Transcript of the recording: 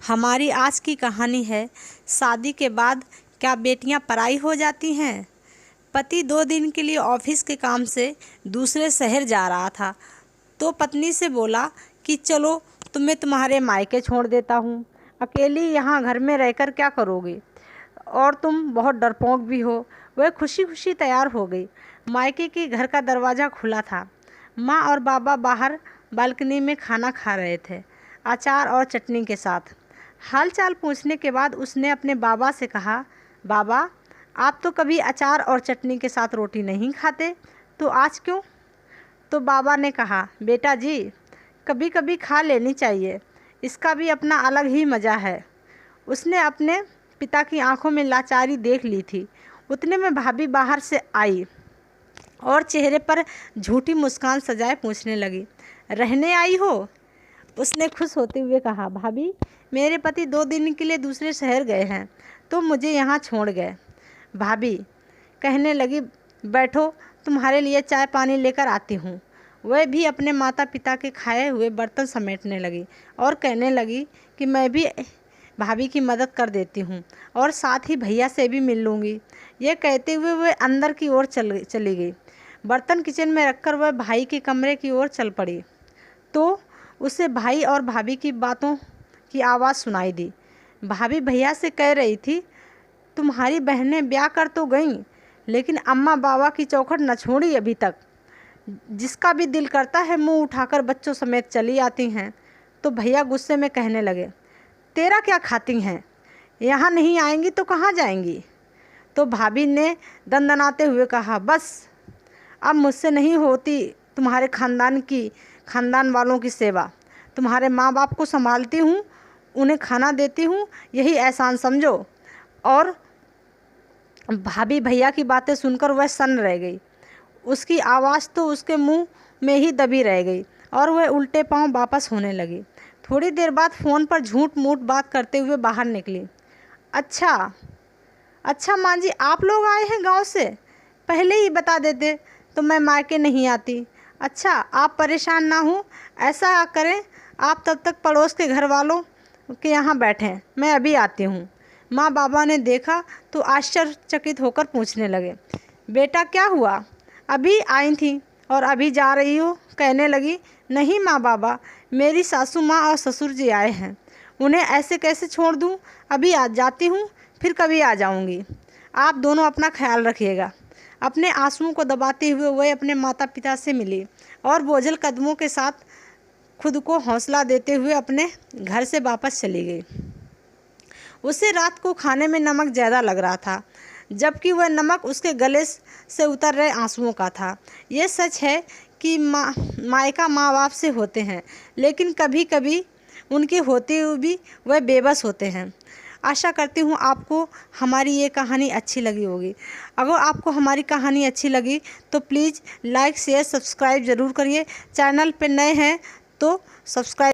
हमारी आज की कहानी है, शादी के बाद क्या बेटियां पराई हो जाती हैं। पति 2 दिन के लिए ऑफिस के काम से दूसरे शहर जा रहा था तो पत्नी से बोला कि चलो तुम्हें तुम्हारे मायके छोड़ देता हूँ। अकेली यहाँ घर में रहकर क्या करोगे, और तुम बहुत डरपोक भी हो। वह खुशी खुशी तैयार हो गई। मायके के घर का दरवाज़ा खुला था। माँ और बाबा बाहर बालकनी में खाना खा रहे थे, अचार और चटनी के साथ। हालचाल पूछने के बाद उसने अपने बाबा से कहा, बाबा आप तो कभी अचार और चटनी के साथ रोटी नहीं खाते, तो आज क्यों? तो बाबा ने कहा, बेटा जी कभी कभी खा लेनी चाहिए, इसका भी अपना अलग ही मज़ा है। उसने अपने पिता की आंखों में लाचारी देख ली थी। उतने में भाभी बाहर से आई और चेहरे पर झूठी मुस्कान सजाए पूछने लगी, रहने आई हो? उसने खुश होते हुए कहा, भाभी मेरे पति 2 दिन के लिए दूसरे शहर गए हैं तो मुझे यहाँ छोड़ गए। भाभी कहने लगी, बैठो तुम्हारे लिए चाय पानी लेकर आती हूँ। वह भी अपने माता पिता के खाए हुए बर्तन समेटने लगी और कहने लगी कि मैं भी भाभी की मदद कर देती हूँ और साथ ही भैया से भी मिल लूँगी। ये कहते हुए वह अंदर की ओर चली गई। बर्तन किचन में रखकर वह भाई के कमरे की ओर चल पड़ी तो उसे भाई और भाभी की बातों की आवाज़ सुनाई दी। भाभी भैया से कह रही थी, तुम्हारी बहनें ब्याह कर तो गईं, लेकिन अम्मा बाबा की चौखट न छोड़ी अभी तक। जिसका भी दिल करता है मुंह उठाकर बच्चों समेत चली आती हैं। तो भैया गुस्से में कहने लगे, तेरा क्या खाती हैं, यहाँ नहीं आएंगी तो कहाँ जाएंगी? तो भाभी ने दंदनाते हुए कहा, बस अब मुझसे नहीं होती तुम्हारे खानदान वालों की सेवा। तुम्हारे माँ बाप को संभालती हूँ, उन्हें खाना देती हूँ, यही एहसान समझो। और भाभी भैया की बातें सुनकर वह सन्न रह गई। उसकी आवाज़ तो उसके मुंह में ही दबी रह गई और वह उल्टे पांव वापस होने लगी। थोड़ी देर बाद फ़ोन पर झूठ मूठ बात करते हुए बाहर निकली। अच्छा माँ जी, आप लोग आए हैं गांव से? पहले ही बता देते तो मैं मायके नहीं आती। अच्छा आप परेशान ना हो, ऐसा करें आप तब तक पड़ोस के घर वालों के यहाँ बैठें, मैं अभी आती हूँ। माँ बाबा ने देखा तो आश्चर्यचकित होकर पूछने लगे, बेटा क्या हुआ, अभी आई थी और अभी जा रही हो? कहने लगी, नहीं माँ बाबा, मेरी सासू माँ और ससुर जी आए हैं, उन्हें ऐसे कैसे छोड़ दूँ? अभी आ जाती हूँ, फिर कभी आ जाऊँगी। आप दोनों अपना ख्याल रखिएगा। अपने आंसुओं को दबाते हुए वह अपने माता पिता से मिली और बोझल कदमों के साथ खुद को हौसला देते हुए अपने घर से वापस चली गई। उसे रात को खाने में नमक ज़्यादा लग रहा था, जबकि वह नमक उसके गले से उतर रहे आंसुओं का था। ये सच है कि मायका माँ बाप से होते हैं, लेकिन कभी कभी उनके होते हुए भी वह बेबस होते हैं। आशा करती हूँ आपको हमारी ये कहानी अच्छी लगी होगी। अगर आपको हमारी कहानी अच्छी लगी तो प्लीज़ लाइक शेयर सब्सक्राइब ज़रूर करिए। चैनल पर नए हैं तो सब्सक्राइब